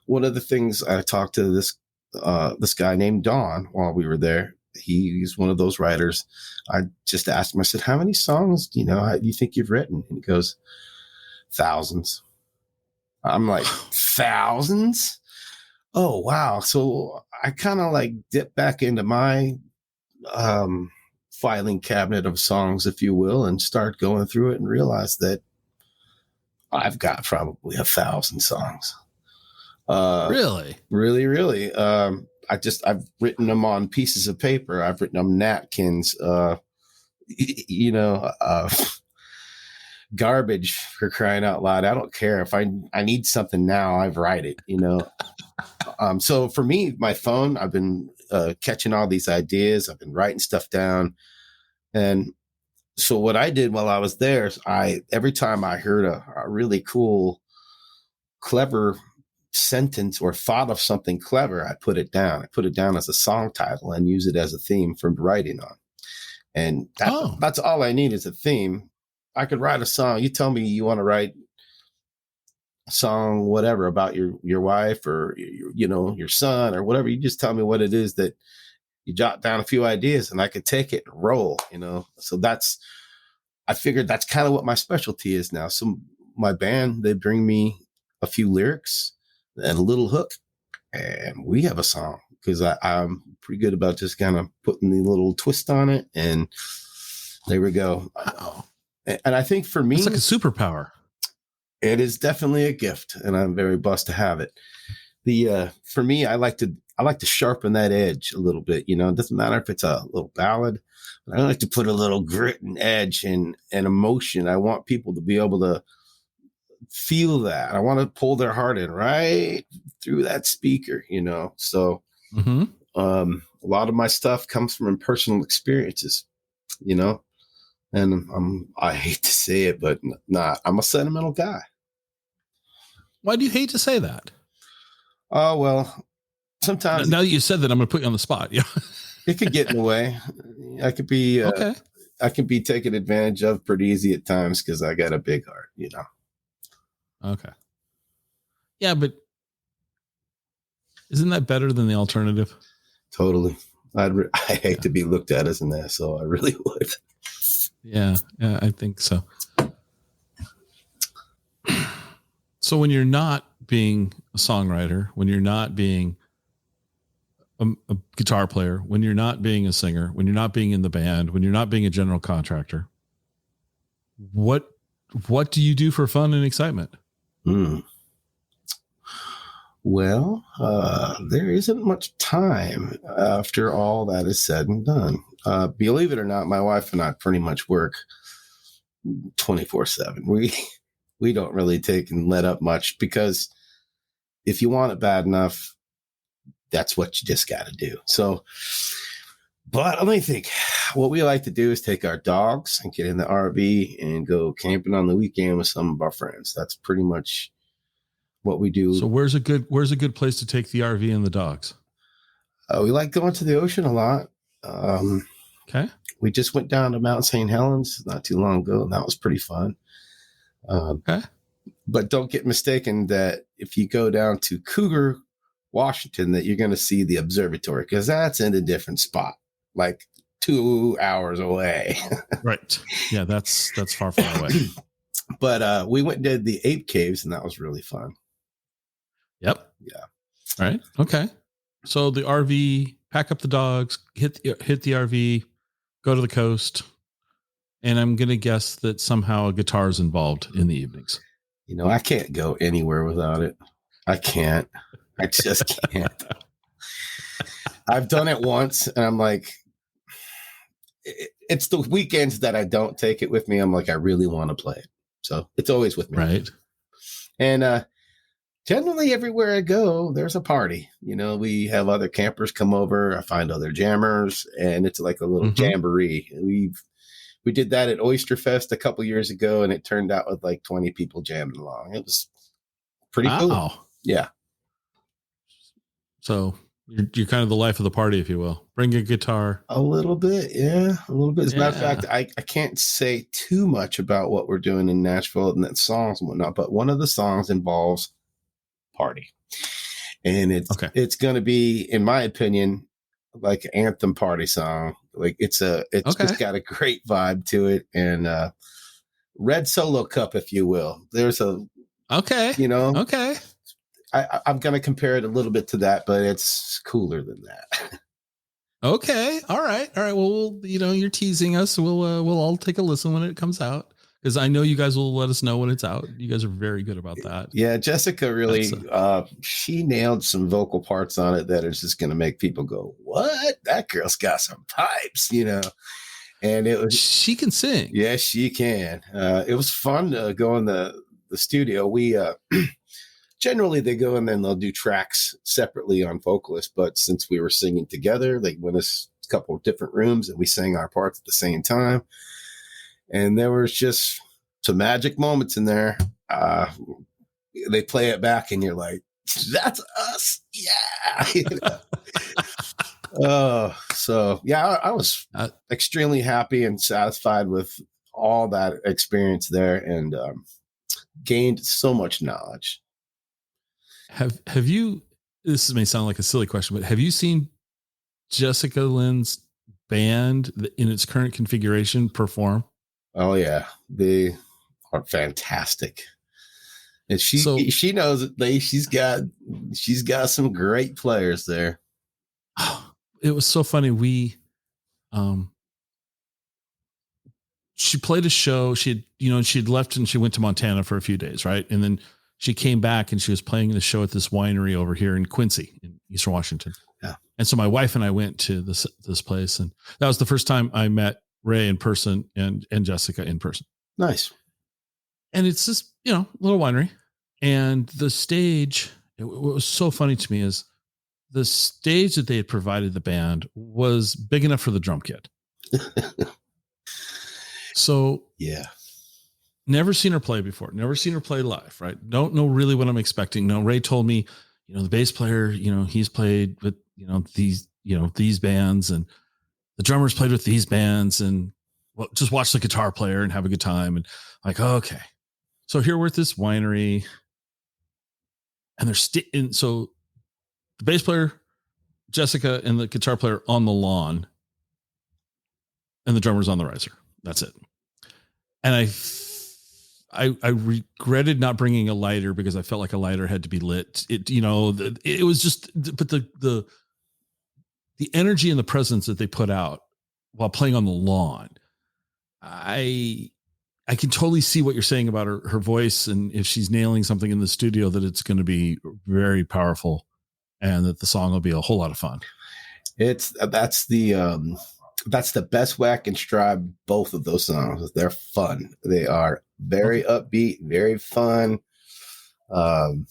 C: one of the things I talked to this guy named Don while we were there. He's one of those writers. I just asked him, I said, how many songs do you think you've written? And he goes, thousands. I'm like, thousands? Oh, wow. So I kind of like dip back into my filing cabinet of songs, if you will, and start going through it and realize that I've got probably 1,000 songs.
A: Really?
C: Really, really. I've written them on pieces of paper. I've written them napkins, garbage, for crying out loud. I don't care if I need something now, I write it, So for me, my phone, I've been catching all these ideas. I've been writing stuff down. And so what I did while I was there is every time I heard a really cool, clever sentence or thought of something clever, I put it down. I put it down as a song title and use it as a theme for writing on. And that's all I need is a theme. I could write a song. You tell me you want to write a song, whatever, about your wife or your son or whatever. You just tell me what it is that you jot down a few ideas and I could take it and roll, So I figured that's kind of what my specialty is now. So my band, they bring me a few lyrics and a little hook, and we have a song, because I'm pretty good about just kind of putting the little twist on it, and there we go.
A: Wow.
C: And I think for me,
A: it's like a superpower.
C: It is definitely a gift, and I'm very blessed to have it. For me, I like to sharpen that edge a little bit. It doesn't matter if it's a little ballad, but I like to put a little grit and edge and emotion. I want people to be able to feel that. I want to pull their heart in right through that speaker, So a lot of my stuff comes from personal experiences, and I hate to say it, but I'm a sentimental guy.
A: Why do you hate to say that?
C: Oh, well, sometimes.
A: Now that you said that, I'm going to put you on the spot. Yeah.
C: It could get in the way. I could be,
A: okay.
C: I can be taken advantage of pretty easy at times because I got a big heart,
A: Okay. Yeah, but isn't that better than the alternative?
C: Totally. I hate to be looked at as an asshole. I really would.
A: Yeah, I think so. So when you're not being a songwriter, when you're not being a guitar player, when you're not being a singer, when you're not being in the band, when you're not being a general contractor, what do you do for fun and excitement?
C: Well, there isn't much time after all that is said and done. Believe it or not, my wife and I pretty much work 24/7. We don't really take and let up much, because if you want it bad enough, that's what you just got to do. So, but let me think. What we like to do is take our dogs and get in the RV and go camping on the weekend with some of our friends. That's pretty much what we do.
A: So where's a good place to take the RV and the dogs?
C: We like going to the ocean a lot.
A: Okay.
C: we just went down to Mount St. Helens not too long ago, and that was pretty fun.
A: Okay.
C: But don't get mistaken that if you go down to Cougar, Washington, that you're going to see the observatory, because that's in a different spot, like 2 hours away.
A: Right. Yeah, that's far away.
C: But we went and did the ape caves, and that was really fun.
A: Yep.
C: Yeah.
A: All right. Okay. So the RV, pack up the dogs, hit the RV, go to the coast, and I'm going to guess that somehow a guitar is involved in the evenings.
C: You know, I can't go anywhere without it. I can't. I just can't. I've done it once, and I'm like, it's the weekends that I don't take it with me. I'm like, I really want to play it. So it's always with me.
A: Right.
C: And generally everywhere I go, there's a party. You know, we have other campers come over. I find other jammers, and it's like a little jamboree. We did that at Oyster Fest a couple years ago, and it turned out with like 20 people jamming along. It was pretty cool. Yeah.
A: So you're kind of the life of the party, if you will. Bring a guitar.
C: A little bit. Yeah. A little bit. As a matter of fact, I can't say too much about what we're doing in Nashville and that songs and whatnot, but one of the songs involves party. And it's going to be, in my opinion, like an anthem party song. Like it's just got a great vibe to it. And red Solo cup, if you will. There's I'm going to compare it a little bit to that, but it's cooler than that.
A: Okay. All right. Well, you're teasing us. We'll all take a listen when it comes out, because I know you guys will let us know when it's out. You guys are very good about that.
C: Yeah. Jessica really, she nailed some vocal parts on it that is just going to make people go, what? That girl's got some pipes, and
A: she can sing.
C: Yes, she can. It was fun to go in the studio. We, generally they go and then they'll do tracks separately on vocalists. But since we were singing together, they went us a couple of different rooms and we sang our parts at the same time. And there was just some magic moments in there. They play it back and you're like, that's us. Yeah. So yeah, I was extremely happy and satisfied with all that experience there, and gained so much knowledge.
A: Have you, this may sound like a silly question, but have you seen Jessica Lynne's band in its current configuration perform?
C: Oh yeah. They are fantastic. And she knows that she's got some great players there.
A: It was so funny. She played a show. She'd left and she went to Montana for a few days. Right. And then she came back and she was playing the show at this winery over here in Quincy in Eastern Washington.
C: Yeah. And
A: so my wife and I went to this place, and that was the first time I met Ray in person and Jessica in person.
C: Nice.
A: And it's this, little winery, and the stage, what was so funny to me is the stage that they had provided the band was big enough for the drum kit. So
C: yeah.
A: Never seen her play before. Never seen her play live, right? Don't know really what I'm expecting. No, Ray told me, the bass player, he's played with, these bands, and the drummers played with these bands, and just watch the guitar player and have a good time. And like, okay. So here we're at this winery, and they're so the bass player, Jessica, and the guitar player on the lawn, and the drummer's on the riser. That's it. And I regretted not bringing a lighter, because I felt like a lighter had to be lit. It was just, but the energy and the presence that they put out while playing on the lawn, I can totally see what you're saying about her voice. And if she's nailing something in the studio, that it's going to be very powerful, and that the song will be a whole lot of fun.
C: That's the best way I can describe both of those songs. They're fun. They are very upbeat, very fun. The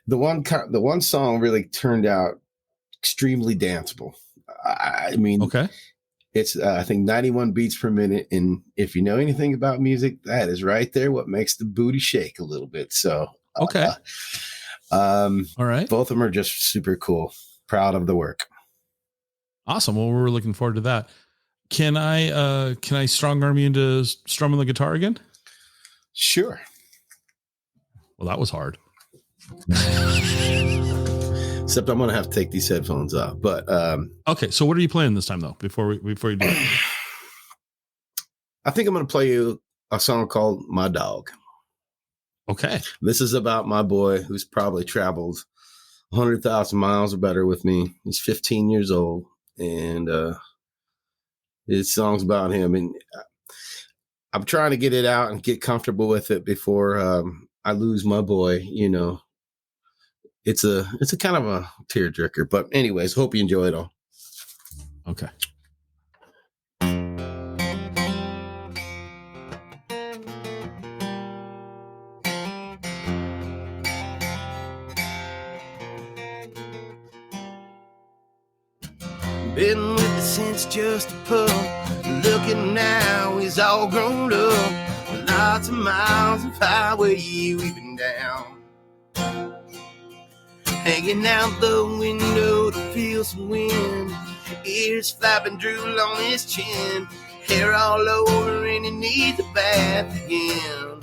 C: one song really turned out extremely danceable. I mean,
A: okay.
C: It's I think 91 beats per minute, and if you know anything about music, that is right there what makes the booty shake a little bit. So
A: okay. All right.
C: Both of them are just super cool. Proud of the work.
A: Awesome. Well, we're looking forward to that. Can I strong arm you into strumming the guitar again?
C: Sure.
A: Well, that was hard.
C: Except I'm gonna have to take these headphones off. But
A: okay. So what are you playing this time, though? Before you do it,
C: I think I'm gonna play you a song called "My Dog."
A: Okay.
C: This is about my boy who's probably traveled 100,000 miles or better with me. He's 15 years old, and his song's about him. And I'm trying to get it out and get comfortable with it before I lose my boy. You know, it's a kind of a tearjerker. But anyways, hope you enjoy it all.
A: Okay.
C: Been with me since just a pup. Looking now, he's all grown up. Lots of miles of highway we've been down. Hanging out the window to feel some wind. Ears flapping, drool on his chin. Hair all over and he needs a bath again.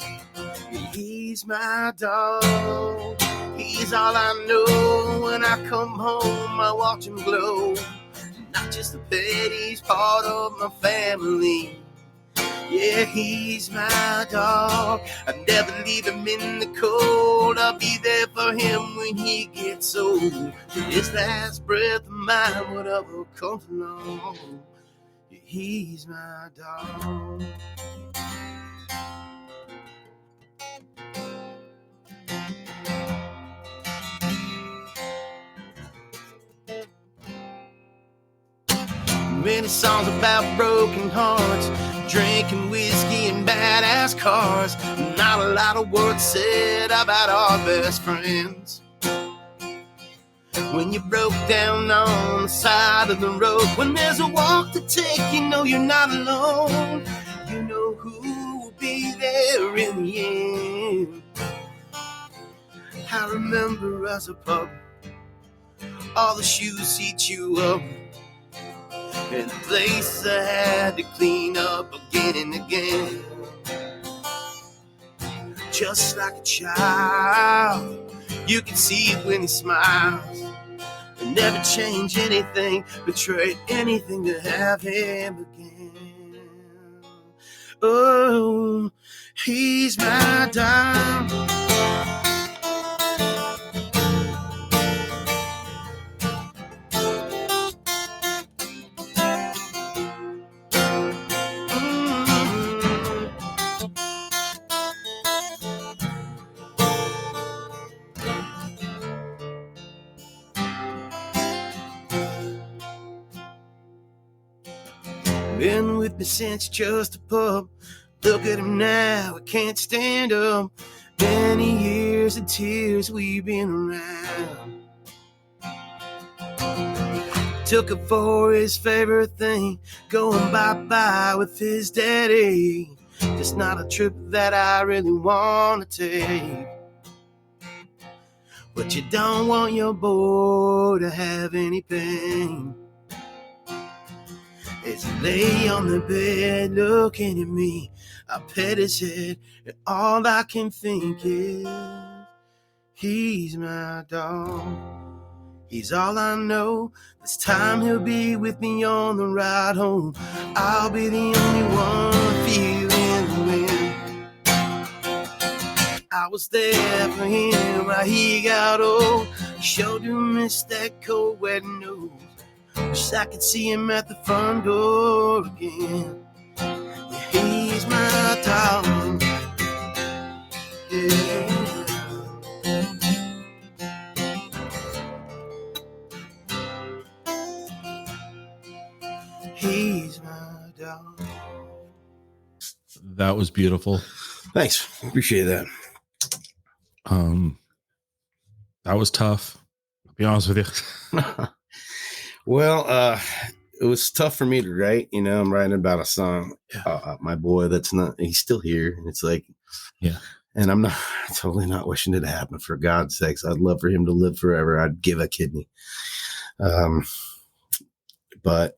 C: He's my dog. He's all I know. When I come home, I watch him glow. Not just a pet, he's part of my family. Yeah, he's my dog. I never leave him in the cold. I'll be there for him when he gets old. His last breath of mine, whatever comes along. Yeah, he's my dog. Many songs about broken hearts, drinking whiskey and badass cars. Not a lot of words said about our best friends. When you broke down on the side of the road, when there's a walk to take, you know you're not alone. You know who will be there in the end. I remember as a pup, all the shoes he chew up. And the place I had to clean up again and again. Just like a child, you can see it when he smiles. And never change anything, betray anything to have him again. Oh, he's my dog. Been with me since just a pup. Look at him now, I can't stand up. Many years and tears we've been around. Took him for his favorite thing, going bye-bye with his daddy. Just not a trip that I really want to take. But you don't want your boy to have any pain. As he lay on the bed looking at me, I pet his head, and all I can think is, he's my dog. He's all I know. This time he'll be with me on the ride home. I'll be the only one feeling the wind. I was there for him while he got old. Sure do miss that cold, wet nose. Wish I could see him at the front door again. Yeah, he's my dog. Yeah. He's my dog.
A: That was beautiful.
C: Thanks. Appreciate that.
A: That was tough. I'll be honest with you.
C: Well, it was tough for me to write. You know, I'm writing about a song. My boy, he's still here. It's like,
A: yeah.
C: And I'm totally not wishing it to happen. For God's sakes, I'd love for him to live forever. I'd give a kidney. But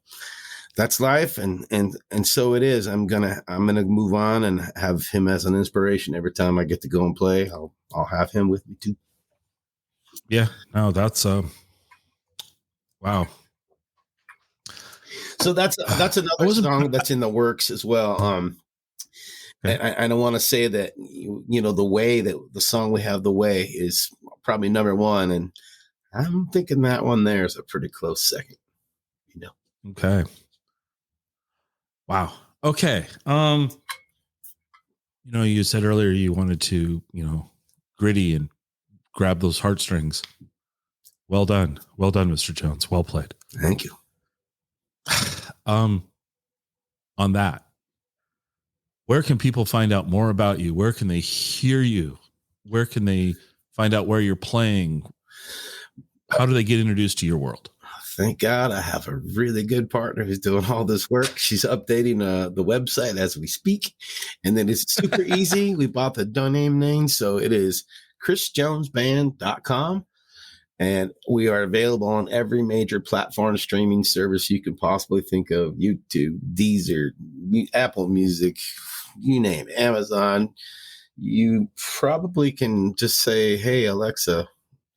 C: that's life, and so it is. I'm gonna move on and have him as an inspiration every time I get to go and play. I'll have him with me too.
A: Yeah, no, that's wow.
C: So that's another song that's in the works as well. Okay. I don't want to say that the way that the song we have, the way, is probably number one, and I'm thinking that one there is a pretty close second.
A: Okay. Wow. Okay. You said earlier you wanted to, gritty and grab those heartstrings. Well done. Well done, Mr. Jones. Well played.
C: Thank you.
A: On that, where can people find out more about you? Where can they hear you? Where can they find out where you're playing? How do they get introduced to your world?
C: Thank God I have a really good partner who's doing all this work. She's updating the website as we speak. And then it's super easy. We bought the domain name. So it is chrisjonesband.com. And we are available on every major platform streaming service you can possibly think of. YouTube, Deezer, Apple Music, you name it, Amazon. You probably can just say, "Hey, Alexa,"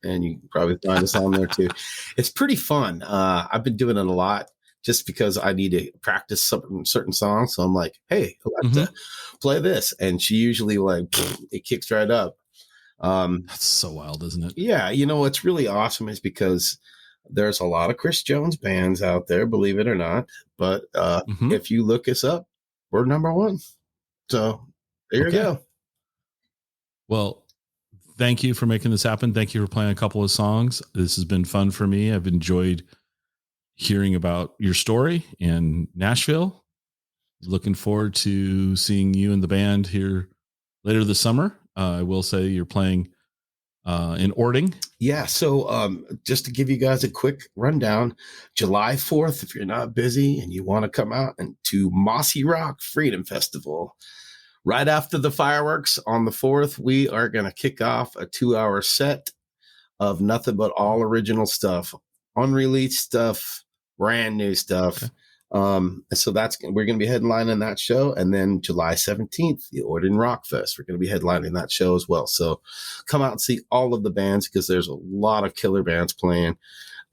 C: and you can probably find us on there too. It's pretty fun. I've been doing it a lot just because I need to practice certain songs. So I'm like, "Hey, Alexa, play this," and she usually it kicks right up.
A: That's so wild, isn't it?
C: Yeah. What's really awesome is because there's a lot of Chris Jones bands out there, believe it or not. But if you look us up, we're number one. So there you go.
A: Well, thank you for making this happen. Thank you for playing a couple of songs. This has been fun for me. I've enjoyed hearing about your story in Nashville. Looking forward to seeing you and the band here later this summer. I will say you're playing in Ording.
C: Yeah. So just to give you guys a quick rundown, July 4th, if you're not busy and you want to come out and to Mossy Rock Freedom Festival, right after the fireworks on the 4th, we are going to kick off a 2-hour set of nothing but all original stuff, unreleased stuff, brand new stuff. Okay. So we're going to be headlining that show. And then July 17th, the Ording Rock Fest, we're going to be headlining that show as well. So come out and see all of the bands because there's a lot of killer bands playing.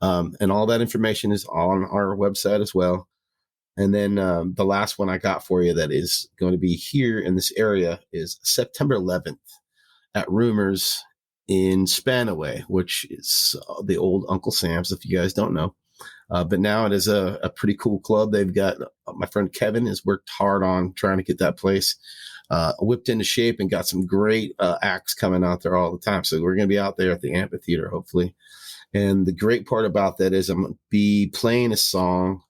C: And all that information is on our website as well. And then the last one I got for you that is going to be here in this area is September 11th at Rumors in Spanaway, which is the old Uncle Sam's, if you guys don't know. But now it is a pretty cool club. They've got my friend Kevin has worked hard on trying to get that place whipped into shape and got some great acts coming out there all the time. So we're going to be out there at the amphitheater, hopefully. And the great part about that is I'm going to be playing a song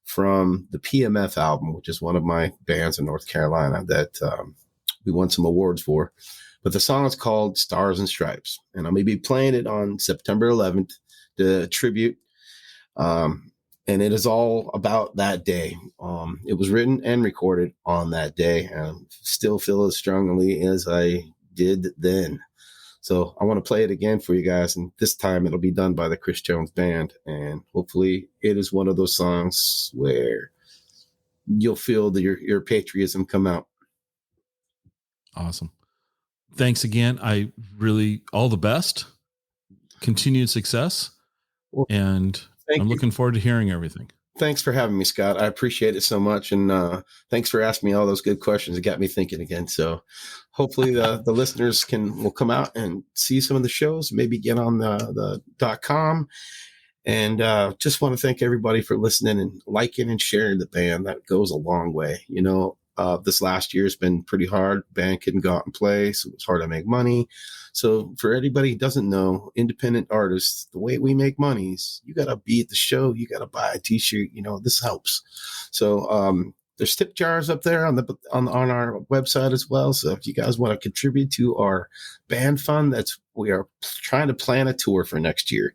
C: from the PMF album, which is one of my bands in North Carolina that we won some awards for. But the song is called Stars and Stripes. And I'm going to be playing it on September 11th to tribute. And it is all about that day. It was written and recorded on that day, and I still feel as strongly as I did then. So I want to play it again for you guys, and this time it'll be done by the Chris Jones Band, and hopefully it is one of those songs where you'll feel your patriotism come out.
A: Awesome. Thanks again. I really, all the best, continued success, and I'm looking forward to hearing everything.
C: Thanks for having me, Scott. I appreciate it so much. And thanks for asking me all those good questions. It got me thinking again. So hopefully the listeners will come out and see some of the shows, maybe get on the .com. And just want to thank everybody for listening and liking and sharing the band. That goes a long way. This last year has been pretty hard. Band couldn't go out and play, so it's hard to make money. So for anybody who doesn't know, independent artists, the way we make money is you got to be at the show. You got to buy a T-shirt. This helps. So there's tip jars up there on our website as well. So if you guys want to contribute to our band fund, we are trying to plan a tour for next year,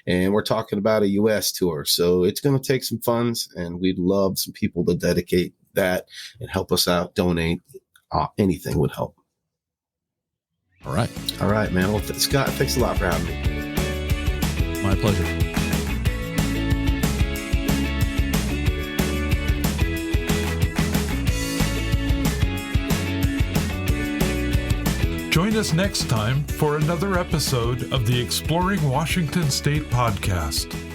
C: and we're talking about a U.S. tour. So it's going to take some funds, and we'd love some people to dedicate that and help us out. Donate. Anything would help.
A: All right,
C: man. Well, Scott, thanks a lot for having me.
A: My pleasure.
B: us next time for another episode of the Exploring Washington State podcast.